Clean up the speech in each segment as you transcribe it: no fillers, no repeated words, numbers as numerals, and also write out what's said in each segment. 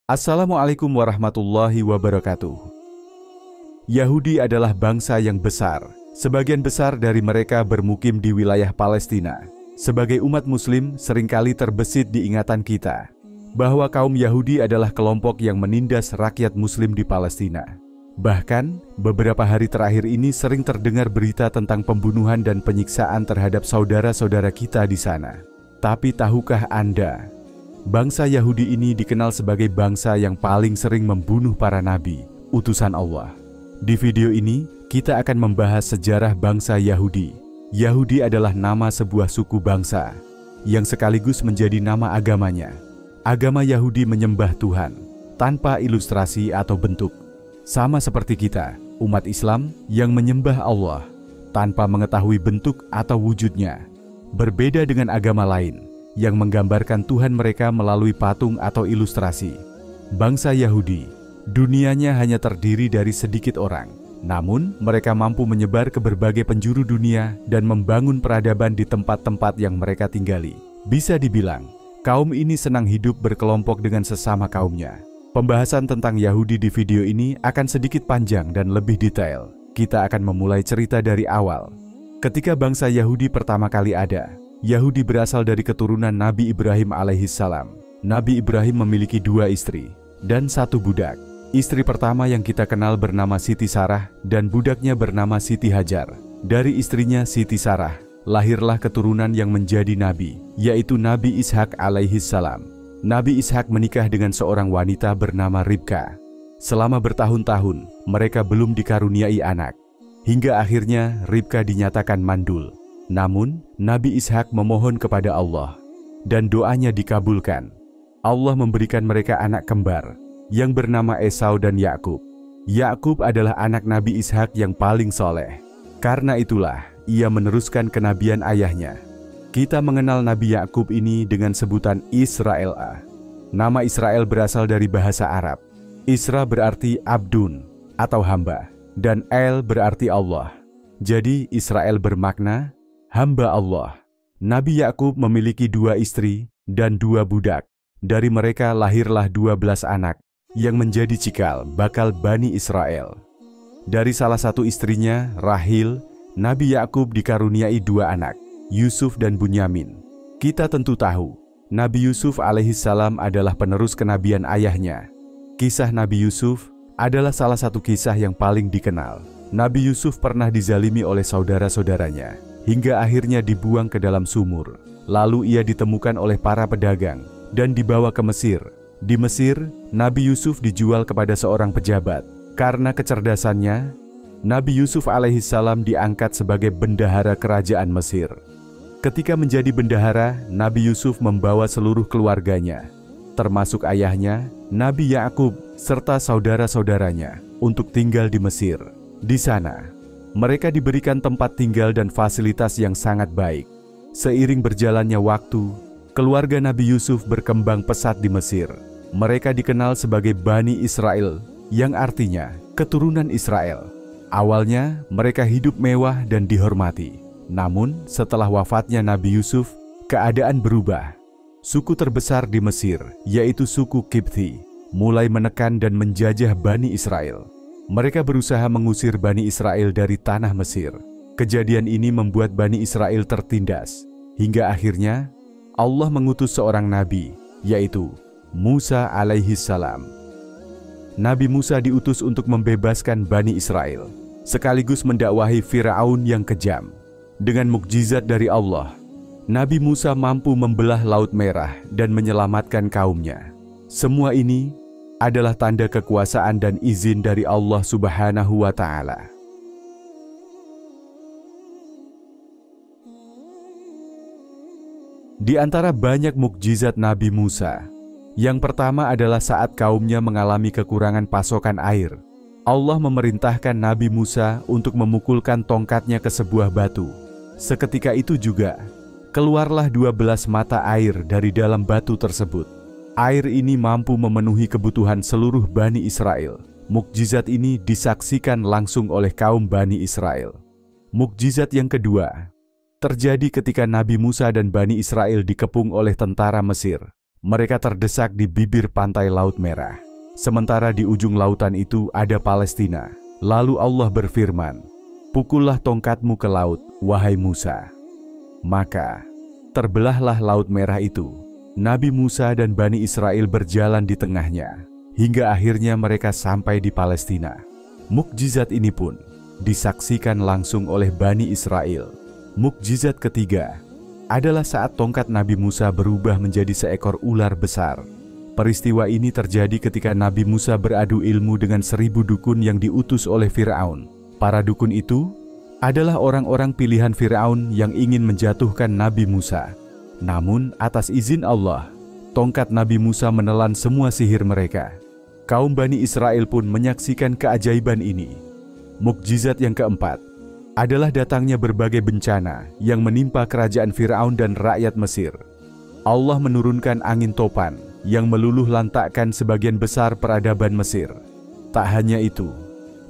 Assalamualaikum warahmatullahi wabarakatuh. Yahudi adalah bangsa yang besar. Sebagian besar dari mereka bermukim di wilayah Palestina. Sebagai umat muslim, seringkali terbesit di ingatan kita bahwa kaum Yahudi adalah kelompok yang menindas rakyat muslim di Palestina. Bahkan, beberapa hari terakhir ini sering terdengar berita tentang pembunuhan dan penyiksaan terhadap saudara-saudara kita di sana. Tapi tahukah Anda, bangsa Yahudi ini dikenal sebagai bangsa yang paling sering membunuh para nabi, utusan Allah. Di video ini, kita akan membahas sejarah bangsa Yahudi. Yahudi adalah nama sebuah suku bangsa, yang sekaligus menjadi nama agamanya. Agama Yahudi menyembah Tuhan, tanpa ilustrasi atau bentuk. Sama seperti kita, umat Islam yang menyembah Allah, tanpa mengetahui bentuk atau wujudnya. Berbeda dengan agama lain, yang menggambarkan Tuhan mereka melalui patung atau ilustrasi. Bangsa Yahudi, dunianya hanya terdiri dari sedikit orang. Namun, mereka mampu menyebar ke berbagai penjuru dunia dan membangun peradaban di tempat-tempat yang mereka tinggali. Bisa dibilang, kaum ini senang hidup berkelompok dengan sesama kaumnya. Pembahasan tentang Yahudi di video ini akan sedikit panjang dan lebih detail. Kita akan memulai cerita dari awal. Ketika bangsa Yahudi pertama kali ada, Yahudi berasal dari keturunan Nabi Ibrahim alaihissalam. Nabi Ibrahim memiliki 2 istri dan 1 budak. Istri pertama yang kita kenal bernama Siti Sarah dan budaknya bernama Siti Hajar. Dari istrinya Siti Sarah, lahirlah keturunan yang menjadi nabi, yaitu Nabi Ishak alaihissalam. Nabi Ishak menikah dengan seorang wanita bernama Ribka. Selama bertahun-tahun, mereka belum dikaruniai anak. Hingga akhirnya Ribka dinyatakan mandul. Namun, Nabi Ishak memohon kepada Allah, dan doanya dikabulkan. Allah memberikan mereka anak kembar, yang bernama Esau dan Yakub. Yakub adalah anak Nabi Ishak yang paling soleh. Karena itulah, ia meneruskan kenabian ayahnya. Kita mengenal Nabi Yakub ini dengan sebutan Israel. Nama Israel berasal dari bahasa Arab. Isra berarti abdun, atau hamba, dan El berarti Allah. Jadi, Israel bermakna hamba Allah. Nabi Yakub memiliki 2 istri dan 2 budak. Dari mereka lahirlah 12 anak yang menjadi cikal bakal Bani Israel. Dari salah satu istrinya, Rahil, Nabi Yakub dikaruniai 2 anak, Yusuf dan Bunyamin. Kita tentu tahu, Nabi Yusuf alaihissalam adalah penerus kenabian ayahnya. Kisah Nabi Yusuf adalah salah satu kisah yang paling dikenal. Nabi Yusuf pernah dizalimi oleh saudara-saudaranya, hingga akhirnya dibuang ke dalam sumur. Lalu ia ditemukan oleh para pedagang dan dibawa ke Mesir. Di Mesir, Nabi Yusuf dijual kepada seorang pejabat. Karena kecerdasannya, Nabi Yusuf alaihissalam diangkat sebagai bendahara kerajaan Mesir. Ketika menjadi bendahara, Nabi Yusuf membawa seluruh keluarganya, termasuk ayahnya, Nabi Yakub, serta saudara-saudaranya, untuk tinggal di Mesir. Di sana, mereka diberikan tempat tinggal dan fasilitas yang sangat baik. Seiring berjalannya waktu, keluarga Nabi Yusuf berkembang pesat di Mesir. Mereka dikenal sebagai Bani Israel, yang artinya keturunan Israel. Awalnya, mereka hidup mewah dan dihormati. Namun, setelah wafatnya Nabi Yusuf, keadaan berubah. Suku terbesar di Mesir, yaitu suku Kipti, mulai menekan dan menjajah Bani Israel. Mereka berusaha mengusir Bani Israel dari tanah Mesir. Kejadian ini membuat Bani Israel tertindas, hingga akhirnya Allah mengutus seorang nabi, yaitu Musa alaihissalam. Nabi Musa diutus untuk membebaskan Bani Israel, sekaligus mendakwahi Firaun yang kejam. Dengan mukjizat dari Allah, Nabi Musa mampu membelah Laut Merah dan menyelamatkan kaumnya. Semua ini adalah tanda kekuasaan dan izin dari Allah Subhanahu wa Ta'ala. Di antara banyak mukjizat Nabi Musa, yang pertama adalah saat kaumnya mengalami kekurangan pasokan air. Allah memerintahkan Nabi Musa untuk memukulkan tongkatnya ke sebuah batu. Seketika itu juga, keluarlah 12 mata air dari dalam batu tersebut. Air ini mampu memenuhi kebutuhan seluruh Bani Israel. Mukjizat ini disaksikan langsung oleh kaum Bani Israel. Mukjizat yang kedua terjadi ketika Nabi Musa dan Bani Israel dikepung oleh tentara Mesir. Mereka terdesak di bibir pantai Laut Merah. Sementara di ujung lautan itu ada Palestina. Lalu Allah berfirman, "Pukullah tongkatmu ke laut, wahai Musa." Maka terbelahlah Laut Merah itu. Nabi Musa dan Bani Israel berjalan di tengahnya, hingga akhirnya mereka sampai di Palestina. Mukjizat ini pun disaksikan langsung oleh Bani Israel. Mukjizat ketiga adalah saat tongkat Nabi Musa berubah menjadi seekor ular besar. Peristiwa ini terjadi ketika Nabi Musa beradu ilmu dengan 1000 dukun yang diutus oleh Fir'aun. Para dukun itu adalah orang-orang pilihan Fir'aun yang ingin menjatuhkan Nabi Musa. Namun atas izin Allah, tongkat Nabi Musa menelan semua sihir mereka. Kaum Bani Israel pun menyaksikan keajaiban ini. Mukjizat yang keempat adalah datangnya berbagai bencana yang menimpa kerajaan Fir'aun dan rakyat Mesir. Allah menurunkan angin topan yang meluluh lantakkan sebagian besar peradaban Mesir. Tak hanya itu,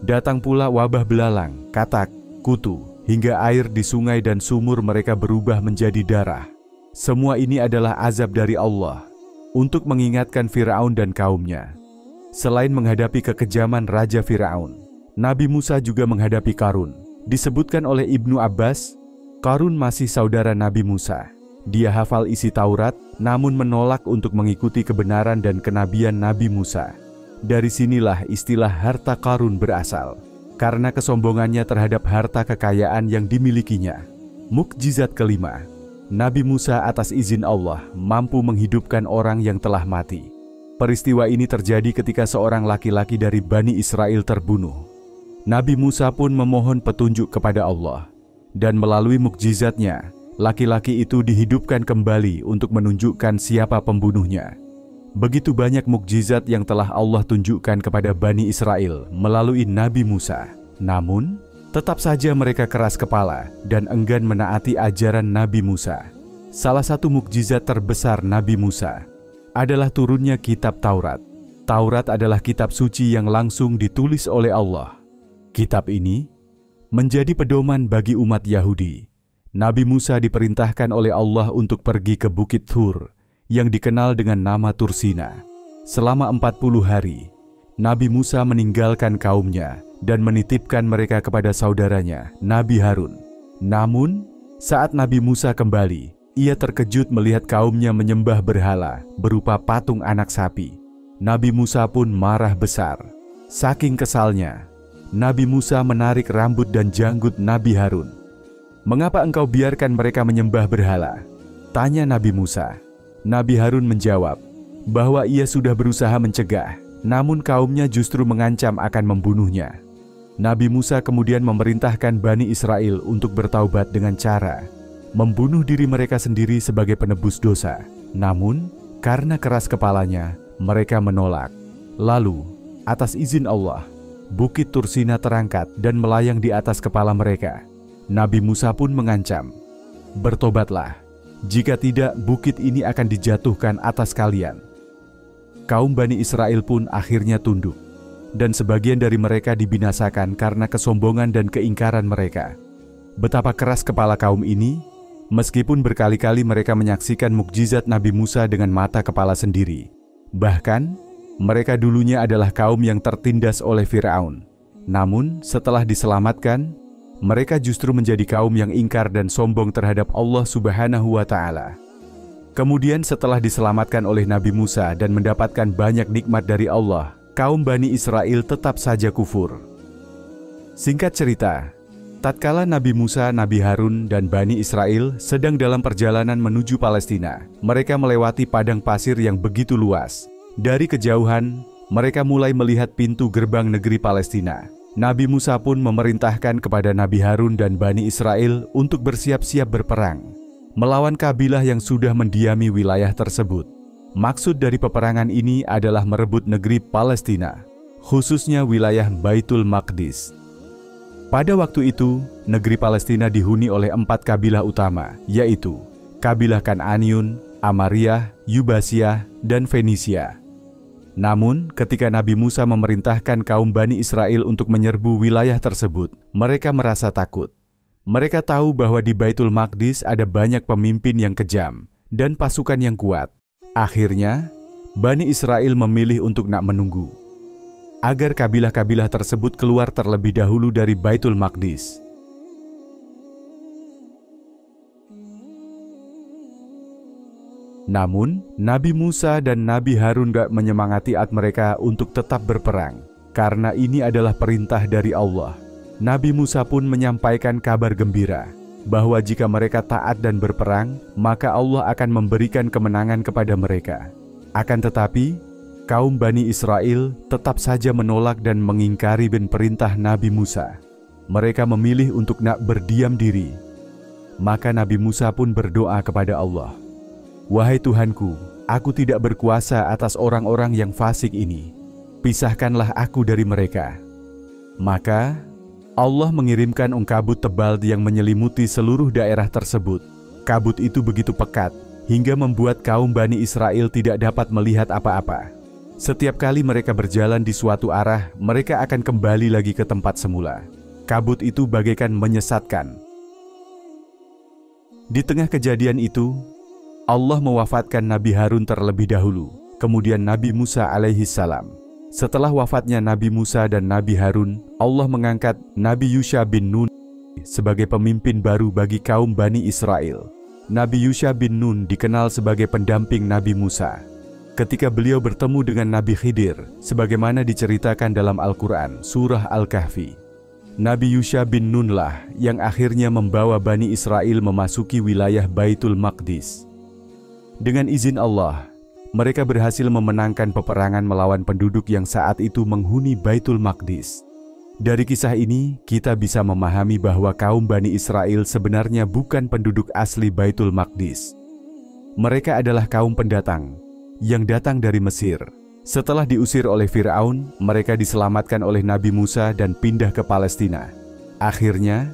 datang pula wabah belalang, katak, kutu, hingga air di sungai dan sumur mereka berubah menjadi darah. Semua ini adalah azab dari Allah untuk mengingatkan Fir'aun dan kaumnya. Selain menghadapi kekejaman Raja Fir'aun, Nabi Musa juga menghadapi Qarun. Disebutkan oleh Ibnu Abbas, Qarun masih saudara Nabi Musa. Dia hafal isi Taurat, namun menolak untuk mengikuti kebenaran dan kenabian Nabi Musa. Dari sinilah istilah harta Qarun berasal, karena kesombongannya terhadap harta kekayaan yang dimilikinya. Mukjizat kelima, Nabi Musa atas izin Allah mampu menghidupkan orang yang telah mati. Peristiwa ini terjadi ketika seorang laki-laki dari Bani Israel terbunuh. Nabi Musa pun memohon petunjuk kepada Allah, dan melalui mukjizatnya, laki-laki itu dihidupkan kembali untuk menunjukkan siapa pembunuhnya. Begitu banyak mukjizat yang telah Allah tunjukkan kepada Bani Israel melalui Nabi Musa. Namun, tetap saja mereka keras kepala dan enggan menaati ajaran Nabi Musa. Salah satu mukjizat terbesar Nabi Musa adalah turunnya kitab Taurat. Taurat adalah kitab suci yang langsung ditulis oleh Allah. Kitab ini menjadi pedoman bagi umat Yahudi. Nabi Musa diperintahkan oleh Allah untuk pergi ke Bukit Tur yang dikenal dengan nama Tursina. Selama 40 hari, Nabi Musa meninggalkan kaumnya dan menitipkan mereka kepada saudaranya, Nabi Harun. Namun, saat Nabi Musa kembali, ia terkejut melihat kaumnya menyembah berhala berupa patung anak sapi. Nabi Musa pun marah besar. Saking kesalnya, Nabi Musa menarik rambut dan janggut Nabi Harun. "Mengapa engkau biarkan mereka menyembah berhala?" tanya Nabi Musa. Nabi Harun menjawab bahwa ia sudah berusaha mencegah, namun kaumnya justru mengancam akan membunuhnya. Nabi Musa kemudian memerintahkan Bani Israel untuk bertaubat dengan cara membunuh diri mereka sendiri sebagai penebus dosa. Namun, karena keras kepalanya, mereka menolak. Lalu, atas izin Allah, Bukit Tursina terangkat dan melayang di atas kepala mereka. Nabi Musa pun mengancam, "Bertobatlah, jika tidak bukit ini akan dijatuhkan atas kalian." Kaum Bani Israel pun akhirnya tunduk, dan sebagian dari mereka dibinasakan karena kesombongan dan keingkaran mereka. Betapa keras kepala kaum ini, meskipun berkali-kali mereka menyaksikan mukjizat Nabi Musa dengan mata kepala sendiri. Bahkan, mereka dulunya adalah kaum yang tertindas oleh Fir'aun. Namun, setelah diselamatkan, mereka justru menjadi kaum yang ingkar dan sombong terhadap Allah Subhanahu wa Ta'ala. Kemudian, setelah diselamatkan oleh Nabi Musa dan mendapatkan banyak nikmat dari Allah, kaum Bani Israel tetap saja kufur. Singkat cerita, tatkala Nabi Musa, Nabi Harun, dan Bani Israel sedang dalam perjalanan menuju Palestina, mereka melewati padang pasir yang begitu luas. Dari kejauhan, mereka mulai melihat pintu gerbang negeri Palestina. Nabi Musa pun memerintahkan kepada Nabi Harun dan Bani Israel untuk bersiap-siap berperang. melawan kabilah yang sudah mendiami wilayah tersebut. Maksud dari peperangan ini adalah merebut negeri Palestina, khususnya wilayah Baitul Maqdis. Pada waktu itu, negeri Palestina dihuni oleh 4 kabilah utama, yaitu kabilah Kan'aniyun, Amariyah, Yubasiyah, dan Fenisia. Namun, ketika Nabi Musa memerintahkan kaum Bani Israel untuk menyerbu wilayah tersebut, mereka merasa takut. Mereka tahu bahwa di Baitul Maqdis ada banyak pemimpin yang kejam dan pasukan yang kuat. Akhirnya, Bani Israel memilih untuk nak menunggu agar kabilah-kabilah tersebut keluar terlebih dahulu dari Baitul Maqdis. Namun, Nabi Musa dan Nabi Harun gak menyemangati mereka untuk tetap berperang, karena ini adalah perintah dari Allah. Nabi Musa pun menyampaikan kabar gembira, bahwa jika mereka taat dan berperang, maka Allah akan memberikan kemenangan kepada mereka. Akan tetapi, kaum Bani Israel tetap saja menolak dan mengingkari perintah Nabi Musa. Mereka memilih untuk nak berdiam diri. Maka Nabi Musa pun berdoa kepada Allah, "Wahai Tuhanku, aku tidak berkuasa atas orang-orang yang fasik ini. Pisahkanlah aku dari mereka." Maka Allah mengirimkan ungkabut tebal yang menyelimuti seluruh daerah tersebut. Kabut itu begitu pekat, hingga membuat kaum Bani Israel tidak dapat melihat apa-apa. Setiap kali mereka berjalan di suatu arah, mereka akan kembali lagi ke tempat semula. Kabut itu bagaikan menyesatkan. Di tengah kejadian itu, Allah mewafatkan Nabi Harun terlebih dahulu, kemudian Nabi Musa alaihissalam. Setelah wafatnya Nabi Musa dan Nabi Harun, Allah mengangkat Nabi Yusha bin Nun sebagai pemimpin baru bagi kaum Bani Israel. Nabi Yusha bin Nun dikenal sebagai pendamping Nabi Musa. Ketika beliau bertemu dengan Nabi Khidir, sebagaimana diceritakan dalam Al-Quran, Surah Al-Kahfi. Nabi Yusha bin Nun lah yang akhirnya membawa Bani Israel memasuki wilayah Baitul Maqdis. Dengan izin Allah, mereka berhasil memenangkan peperangan melawan penduduk yang saat itu menghuni Baitul Maqdis. Dari kisah ini, kita bisa memahami bahwa kaum Bani Israel sebenarnya bukan penduduk asli Baitul Maqdis. Mereka adalah kaum pendatang yang datang dari Mesir. Setelah diusir oleh Fir'aun, mereka diselamatkan oleh Nabi Musa dan pindah ke Palestina. Akhirnya,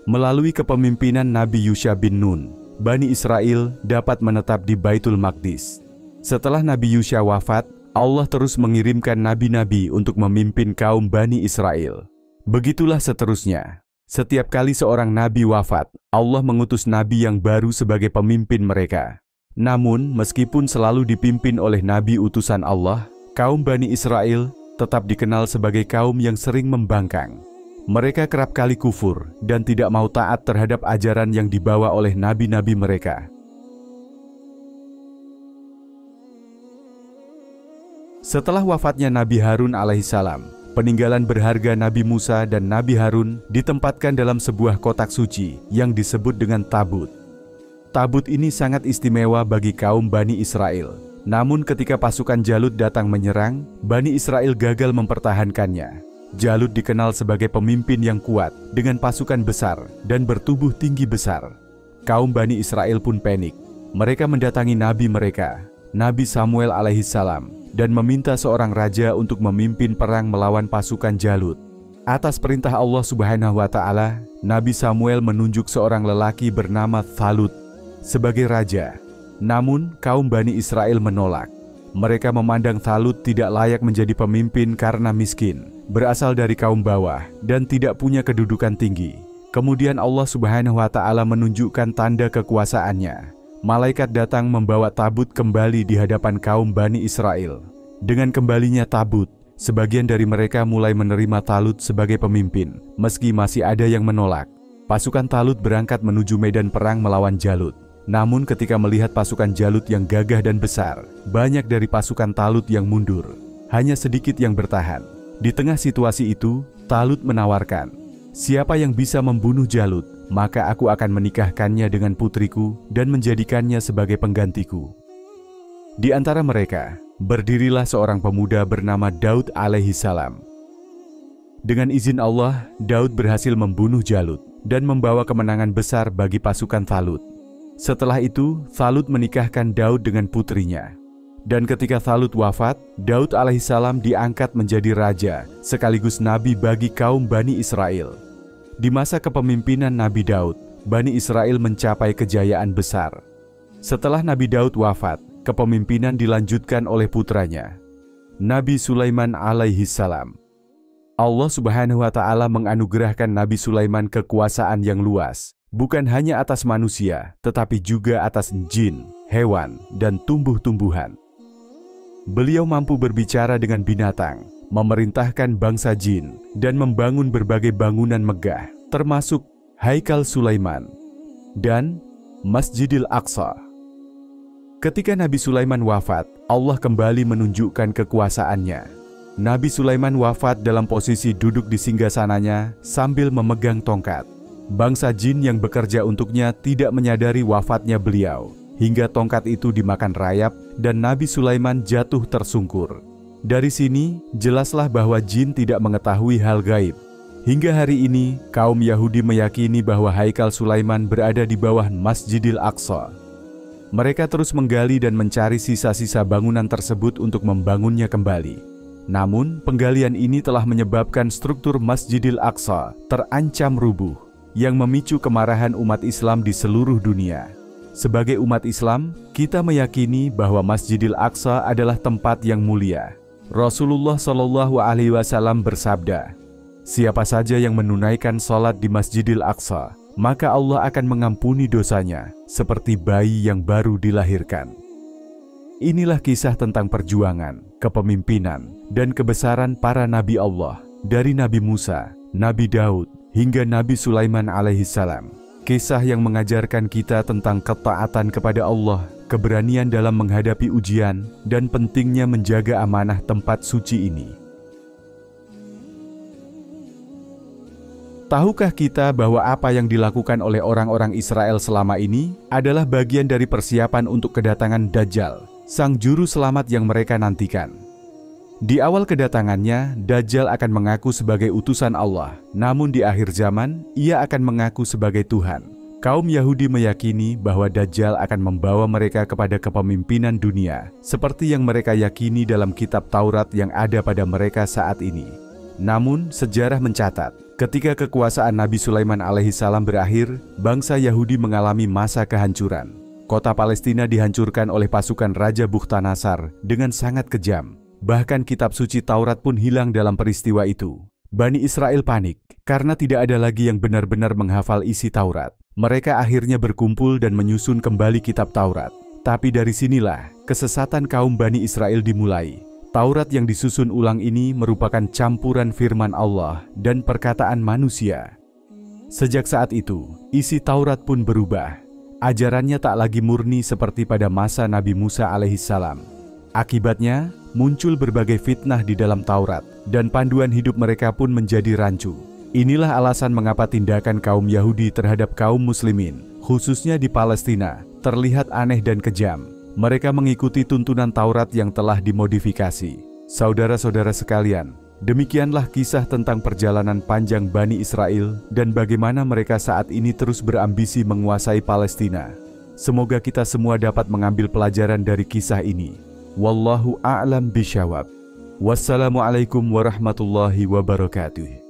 melalui kepemimpinan Nabi Yusha bin Nun, Bani Israel dapat menetap di Baitul Maqdis. Setelah Nabi Yusha wafat, Allah terus mengirimkan nabi-nabi untuk memimpin kaum Bani Israel. Begitulah seterusnya. Setiap kali seorang nabi wafat, Allah mengutus nabi yang baru sebagai pemimpin mereka. Namun, meskipun selalu dipimpin oleh nabi utusan Allah, kaum Bani Israel tetap dikenal sebagai kaum yang sering membangkang. Mereka kerap kali kufur dan tidak mau taat terhadap ajaran yang dibawa oleh nabi-nabi mereka. Setelah wafatnya Nabi Harun alaihissalam, peninggalan berharga Nabi Musa dan Nabi Harun ditempatkan dalam sebuah kotak suci yang disebut dengan tabut. Tabut ini sangat istimewa bagi kaum Bani Israel. Namun ketika pasukan Jalut datang menyerang, Bani Israel gagal mempertahankannya. Jalut dikenal sebagai pemimpin yang kuat dengan pasukan besar dan bertubuh tinggi besar. Kaum Bani Israel pun panik. Mereka mendatangi nabi mereka, Nabi Samuel alaihissalam, dan meminta seorang raja untuk memimpin perang melawan pasukan Jalut. Atas perintah Allah Subhanahu wa Ta'ala, Nabi Samuel menunjuk seorang lelaki bernama Thalut sebagai raja. Namun, kaum Bani Israel menolak. Mereka memandang Thalut tidak layak menjadi pemimpin karena miskin, berasal dari kaum bawah, dan tidak punya kedudukan tinggi. Kemudian Allah Subhanahu wa Ta'ala menunjukkan tanda kekuasaannya. Malaikat datang membawa tabut kembali di hadapan kaum Bani Israel. Dengan kembalinya tabut, sebagian dari mereka mulai menerima Thalut sebagai pemimpin, meski masih ada yang menolak. Pasukan Thalut berangkat menuju medan perang melawan Jalut. Namun ketika melihat pasukan Jalut yang gagah dan besar, banyak dari pasukan Thalut yang mundur. Hanya sedikit yang bertahan. Di tengah situasi itu, Thalut menawarkan, "Siapa yang bisa membunuh Jalut, maka aku akan menikahkannya dengan putriku dan menjadikannya sebagai penggantiku." Di antara mereka, berdirilah seorang pemuda bernama Daud alaihissalam. Dengan izin Allah, Daud berhasil membunuh Jalut dan membawa kemenangan besar bagi pasukan Thalut. Setelah itu, Thalut menikahkan Daud dengan putrinya. Dan ketika Thalut wafat, Daud alaihissalam diangkat menjadi raja, sekaligus nabi bagi kaum Bani Israel. Di masa kepemimpinan Nabi Daud, Bani Israel mencapai kejayaan besar. Setelah Nabi Daud wafat, kepemimpinan dilanjutkan oleh putranya, Nabi Sulaiman alaihissalam. Allah Subhanahu wa Ta'ala menganugerahkan Nabi Sulaiman kekuasaan yang luas, bukan hanya atas manusia, tetapi juga atas jin, hewan, dan tumbuh-tumbuhan. Beliau mampu berbicara dengan binatang, memerintahkan bangsa jin, dan membangun berbagai bangunan megah, termasuk Haikal Sulaiman dan Masjidil Aqsa. Ketika Nabi Sulaiman wafat, Allah kembali menunjukkan kekuasaannya. Nabi Sulaiman wafat dalam posisi duduk di singgasananya sambil memegang tongkat. Bangsa jin yang bekerja untuknya tidak menyadari wafatnya beliau, hingga tongkat itu dimakan rayap dan Nabi Sulaiman jatuh tersungkur. Dari sini, jelaslah bahwa jin tidak mengetahui hal gaib. Hingga hari ini, kaum Yahudi meyakini bahwa Haikal Sulaiman berada di bawah Masjidil Aqsa. Mereka terus menggali dan mencari sisa-sisa bangunan tersebut untuk membangunnya kembali. Namun, penggalian ini telah menyebabkan struktur Masjidil Aqsa terancam rubuh, yang memicu kemarahan umat Islam di seluruh dunia. Sebagai umat Islam, kita meyakini bahwa Masjidil Aqsa adalah tempat yang mulia. Rasulullah Shallallahu Alaihi Wasallam bersabda, "Siapa saja yang menunaikan sholat di Masjidil Aqsa, maka Allah akan mengampuni dosanya, seperti bayi yang baru dilahirkan." Inilah kisah tentang perjuangan, kepemimpinan, dan kebesaran para Nabi Allah, dari Nabi Musa, Nabi Daud, hingga Nabi Sulaiman alaihissalam. Kisah yang mengajarkan kita tentang ketaatan kepada Allah, keberanian dalam menghadapi ujian, dan pentingnya menjaga amanah tempat suci ini. Tahukah kita bahwa apa yang dilakukan oleh orang-orang Israel selama ini adalah bagian dari persiapan untuk kedatangan Dajjal, sang juru selamat yang mereka nantikan? Di awal kedatangannya, Dajjal akan mengaku sebagai utusan Allah, namun di akhir zaman, ia akan mengaku sebagai Tuhan. Kaum Yahudi meyakini bahwa Dajjal akan membawa mereka kepada kepemimpinan dunia, seperti yang mereka yakini dalam kitab Taurat yang ada pada mereka saat ini. Namun, sejarah mencatat, ketika kekuasaan Nabi Sulaiman alaihissalam berakhir, bangsa Yahudi mengalami masa kehancuran. Kota Palestina dihancurkan oleh pasukan Raja Bukhtanasar dengan sangat kejam. Bahkan kitab suci Taurat pun hilang dalam peristiwa itu. Bani Israel panik karena tidak ada lagi yang benar-benar menghafal isi Taurat. Mereka akhirnya berkumpul dan menyusun kembali kitab Taurat. Tapi dari sinilah kesesatan kaum Bani Israel dimulai. Taurat yang disusun ulang ini merupakan campuran firman Allah dan perkataan manusia. Sejak saat itu, isi Taurat pun berubah. Ajarannya tak lagi murni seperti pada masa Nabi Musa alaihissalam. Akibatnya, muncul berbagai fitnah di dalam Taurat, dan panduan hidup mereka pun menjadi rancu. Inilah alasan mengapa tindakan kaum Yahudi terhadap kaum muslimin, khususnya di Palestina, terlihat aneh dan kejam. Mereka mengikuti tuntunan Taurat yang telah dimodifikasi. Saudara-saudara sekalian, demikianlah kisah tentang perjalanan panjang Bani Israel dan bagaimana mereka saat ini terus berambisi menguasai Palestina. Semoga kita semua dapat mengambil pelajaran dari kisah ini. Wallahu a'lam bishawab. Wassalamualaikum warahmatullahi wabarakatuh.